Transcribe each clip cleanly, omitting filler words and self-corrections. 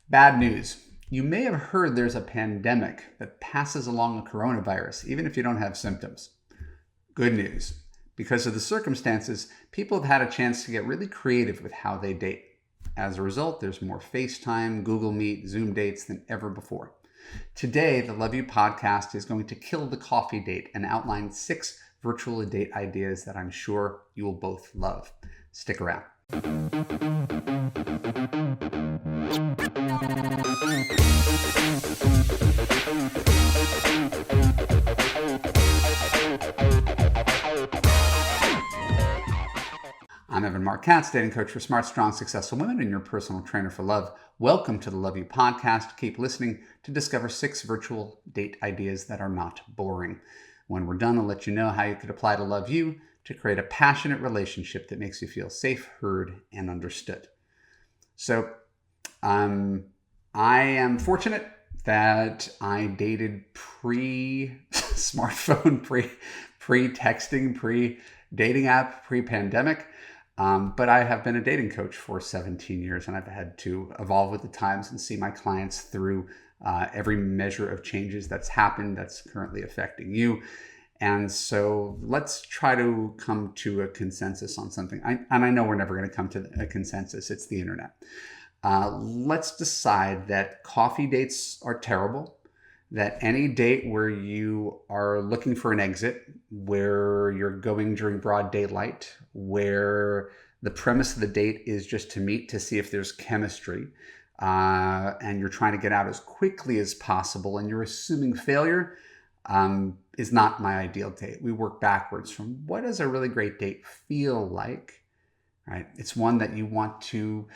Bad news. You may have heard there's a pandemic that passes along the coronavirus, even if you don't have symptoms. Good news. Because of the circumstances, people have had a chance to get really creative with how they date. As a result, there's more FaceTime, Google Meet, Zoom dates than ever before. Today, the Love You podcast is going to kill the coffee date and outline 6 virtual date ideas that I'm sure you will both love. Stick around. I'm Marc Katz, dating coach for smart, strong, successful women and your personal trainer for love. Welcome to the Love You podcast. Keep listening to discover 6 virtual date ideas that are not boring. When we're done, I'll let you know how you could apply to Love You to create a passionate relationship that makes you feel safe, heard, and understood. So I am fortunate that I dated pre-smartphone, pre-texting, pre-dating app, pre-pandemic. But I have been a dating coach for 17 years, and I've had to evolve with the times and see my clients through every measure of changes that's happened that's currently affecting you. And so let's try to come to a consensus on something. I know we're never going to come to a consensus. It's the internet. Let's decide that coffee dates are terrible, that any date where you are looking for an exit, where you're going during broad daylight, where the premise of the date is just to meet to see if there's chemistry, and you're trying to get out as quickly as possible, and you're assuming failure, is not my ideal date. We work backwards from what does a really great date feel like, right? It's one that you want to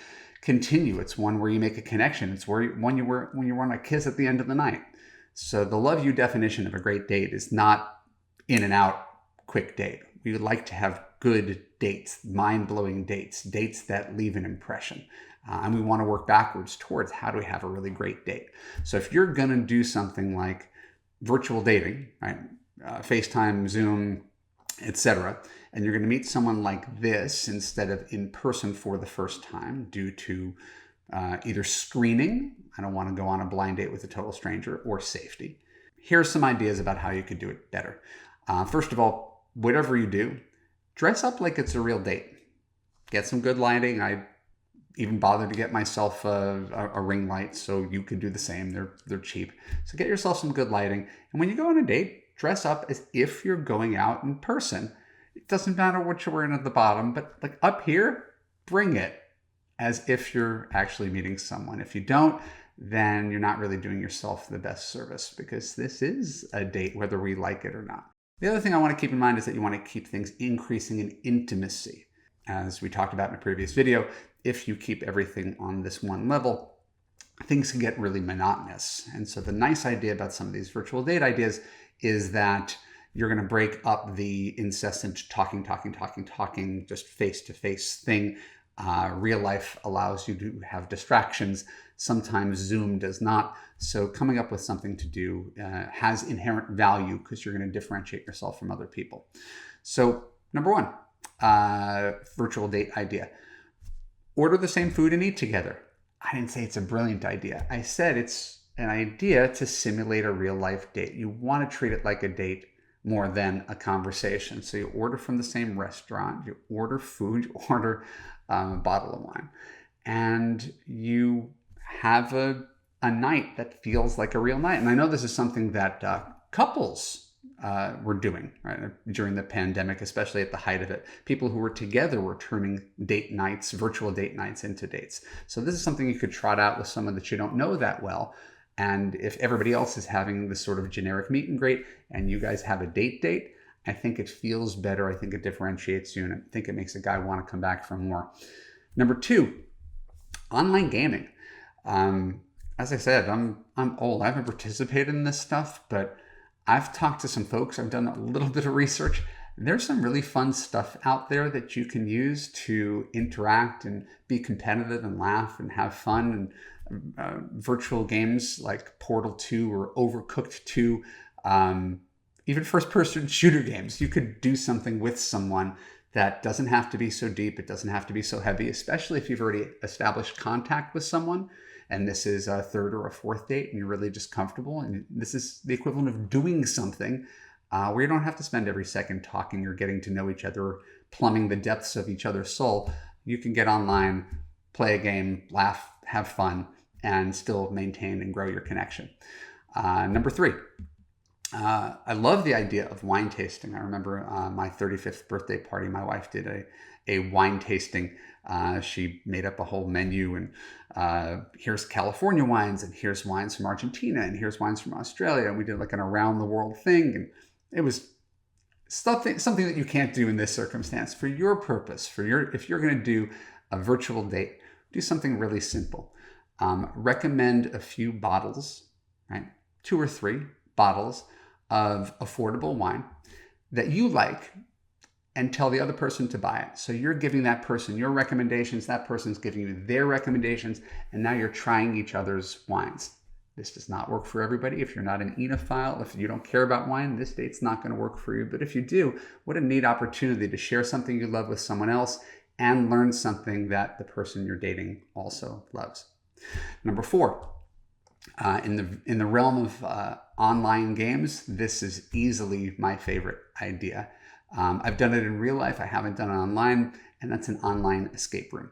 continue. It's one where you make a connection. It's when you want to kiss at the end of the night. So the Love You definition of a great date is not in and out quick date. We would like to have good dates, mind-blowing dates, dates that leave an impression. And we want to work backwards towards how do we have a really great date. So if you're going to do something like virtual dating, right? FaceTime, Zoom, etc., and you're going to meet someone like this instead of in person for the first time due to either screening, I don't want to go on a blind date with a total stranger, or safety. Here's some ideas about how you could do it better. First of all, whatever you do, dress up like it's a real date. Get some good lighting. I even bothered to get myself a ring light so you could do the same. They're cheap. So get yourself some good lighting. And when you go on a date, dress up as if you're going out in person. It doesn't matter what you're wearing at the bottom, but like up here, bring it as if you're actually meeting someone. If you don't, then you're not really doing yourself the best service, because this is a date whether we like it or not. The other thing I want to keep in mind is that you want to keep things increasing in intimacy. As we talked about in a previous video, if you keep everything on this one level, things can get really monotonous. And so the nice idea about some of these virtual date ideas is that you're going to break up the incessant talking, just face-to-face thing. Real life allows you to have distractions. Sometimes Zoom does not. So coming up with something to do has inherent value because you're going to differentiate yourself from other people. So number 1, virtual date idea. Order the same food and eat together. I didn't say it's a brilliant idea. I said it's an idea to simulate a real life date. You want to treat it like a date more than a conversation. So you order from the same restaurant, you order food, you order a bottle of wine, and you have a night that feels like a real night. And I know this is something that couples were doing right during the pandemic, especially at the height of it. People who were together were turning date nights, virtual date nights, into dates. So this is something you could trot out with someone that you don't know that well. And if everybody else is having this sort of generic meet and greet and you guys have a date, I think it feels better. I think it differentiates you, and I think it makes a guy want to come back for more. Number 2, online gaming. As I said, I'm old. I haven't participated in this stuff, but I've talked to some folks. I've done a little bit of research. There's some really fun stuff out there that you can use to interact and be competitive and laugh and have fun. And virtual games like Portal 2 or Overcooked 2, even first-person shooter games. You could do something with someone that doesn't have to be so deep. It doesn't have to be so heavy, especially if you've already established contact with someone and this is a third or a fourth date and you're really just comfortable, and this is the equivalent of doing something where you don't have to spend every second talking or getting to know each other or plumbing the depths of each other's soul. You can get online, play a game, laugh, have fun, and still maintain and grow your connection. Number 3, I love the idea of wine tasting. I remember my 35th birthday party, my wife did a wine tasting. She made up a whole menu, and here's California wines, and here's wines from Argentina, and here's wines from Australia. And we did like an around the world thing. And it was something that you can't do in this circumstance. For your purpose, if you're going to do a virtual date, do something really simple. Recommend a few bottles, right? 2 or 3 bottles of affordable wine that you like, and tell the other person to buy it. So you're giving that person your recommendations, that person's giving you their recommendations, and now you're trying each other's wines. This does not work for everybody. If you're not an enophile, if you don't care about wine, this date's not going to work for you. But if you do, what a neat opportunity to share something you love with someone else and learn something that the person you're dating also loves. Number 4, in the realm of online games, this is easily my favorite idea. I've done it in real life. I haven't done it online, and that's an online escape room.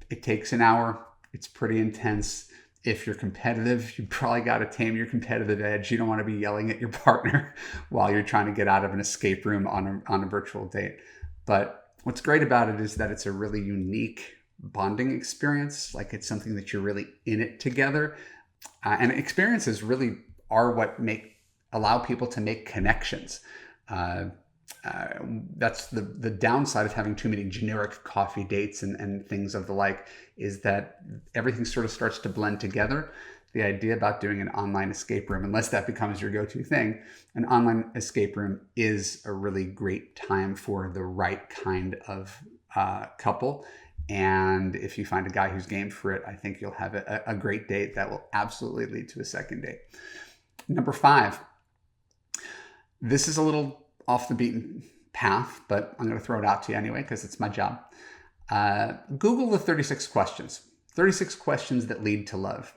It takes an hour. It's pretty intense. If you're competitive, you probably got to tame your competitive edge. You don't want to be yelling at your partner while you're trying to get out of an escape room on a virtual date. But what's great about it is that it's a really unique bonding experience. Like, it's something that you're really in it together. And experiences really are what allow people to make connections. That's the downside of having too many generic coffee dates and things of the like, is that everything sort of starts to blend together. The idea about doing an online escape room, unless that becomes your go-to thing, an online escape room is a really great time for the right kind of couple. And if you find a guy who's game for it, I think you'll have a great date that will absolutely lead to a second date. Number 5. This is a little off the beaten path, but I'm going to throw it out to you anyway because it's my job. Google the 36 questions. 36 questions that lead to love.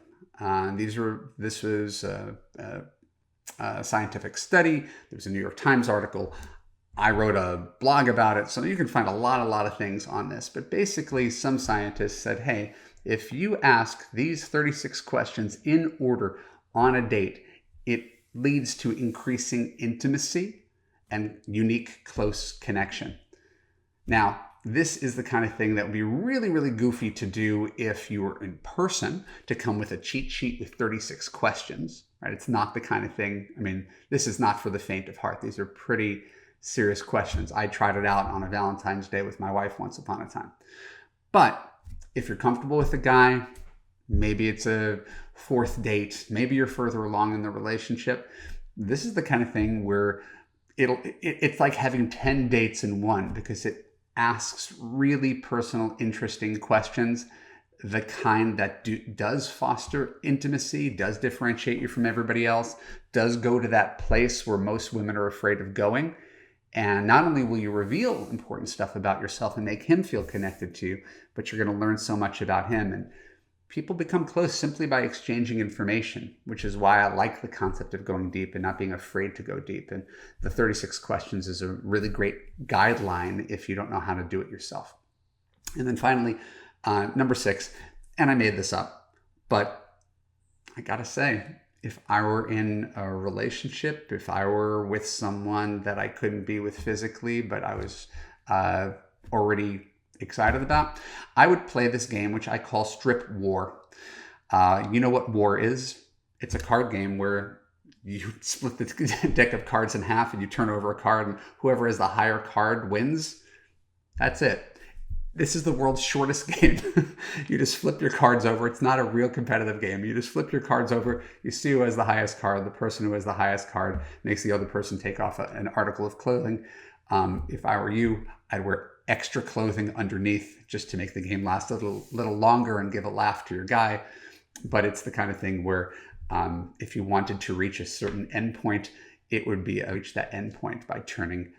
This was a scientific study. There was a New York Times article. I wrote a blog about it, so you can find a lot of things on this. But basically, some scientists said, hey, if you ask these 36 questions in order on a date, it leads to increasing intimacy and unique, close connection. Now, this is the kind of thing that would be really, really goofy to do if you were in person, to come with a cheat sheet with 36 questions, right? It's not the kind of thing, this is not for the faint of heart. These are pretty serious questions. I tried it out on a Valentine's Day with my wife once upon a time. But if you're comfortable with a guy, maybe it's a 4th date, maybe you're further along in the relationship, this is the kind of thing where it's like having 10 dates in one, because it asks really personal, interesting questions, the kind that does foster intimacy, does differentiate you from everybody else, does go to that place where most women are afraid of going. And not only will you reveal important stuff about yourself and make him feel connected to you, but you're going to learn so much about him. And people become close simply by exchanging information, which is why I like the concept of going deep and not being afraid to go deep. And the 36 questions is a really great guideline if you don't know how to do it yourself. And then finally, number 6, and I made this up, but I gotta say, if I were in a relationship, if I were with someone that I couldn't be with physically, but I was already excited about, I would play this game, which I call Strip War. You know what war is? It's a card game where you split the deck of cards in half and you turn over a card, and whoever has the higher card wins. That's it. This is the world's shortest game. You just flip your cards over. It's not a real competitive game. You just flip your cards over. You see who has the highest card. The person who has the highest card makes the other person take off an article of clothing. If I were you, I'd wear extra clothing underneath just to make the game last a little longer and give a laugh to your guy. But it's the kind of thing where if you wanted to reach a certain endpoint, it would be reach that endpoint by turning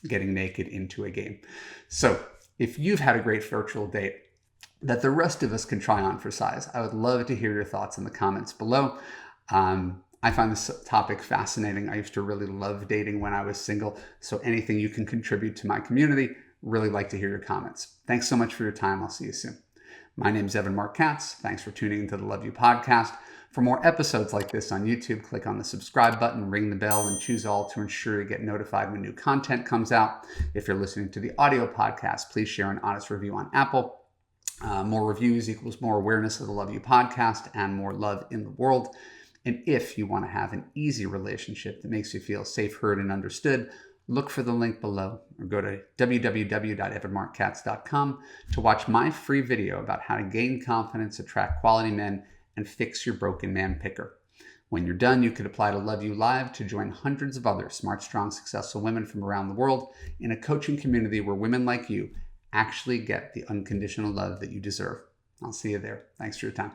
getting naked into a game. So if you've had a great virtual date, that the rest of us can try on for size? I would love to hear your thoughts in the comments below. I find this topic fascinating. I used to really love dating when I was single. So anything you can contribute to my community, really like to hear your comments. Thanks so much for your time. I'll see you soon. My name is Marc Katz. Thanks for tuning into the Love You podcast. For more episodes like this on YouTube, click on the subscribe button, ring the bell, and choose all to ensure you get notified when new content comes out. If you're listening to the audio podcast, please share an honest review on Apple. More reviews equals more awareness of the Love You podcast and more love in the world. And if you want to have an easy relationship that makes you feel safe, heard, and understood, look for the link below or go to www.evanmarckatz.com to watch my free video about how to gain confidence, attract quality men, and fix your broken man picker. When you're done, you could apply to Love You Live to join hundreds of other smart, strong, successful women from around the world in a coaching community where women like you actually get the unconditional love that you deserve. I'll see you there. Thanks for your time.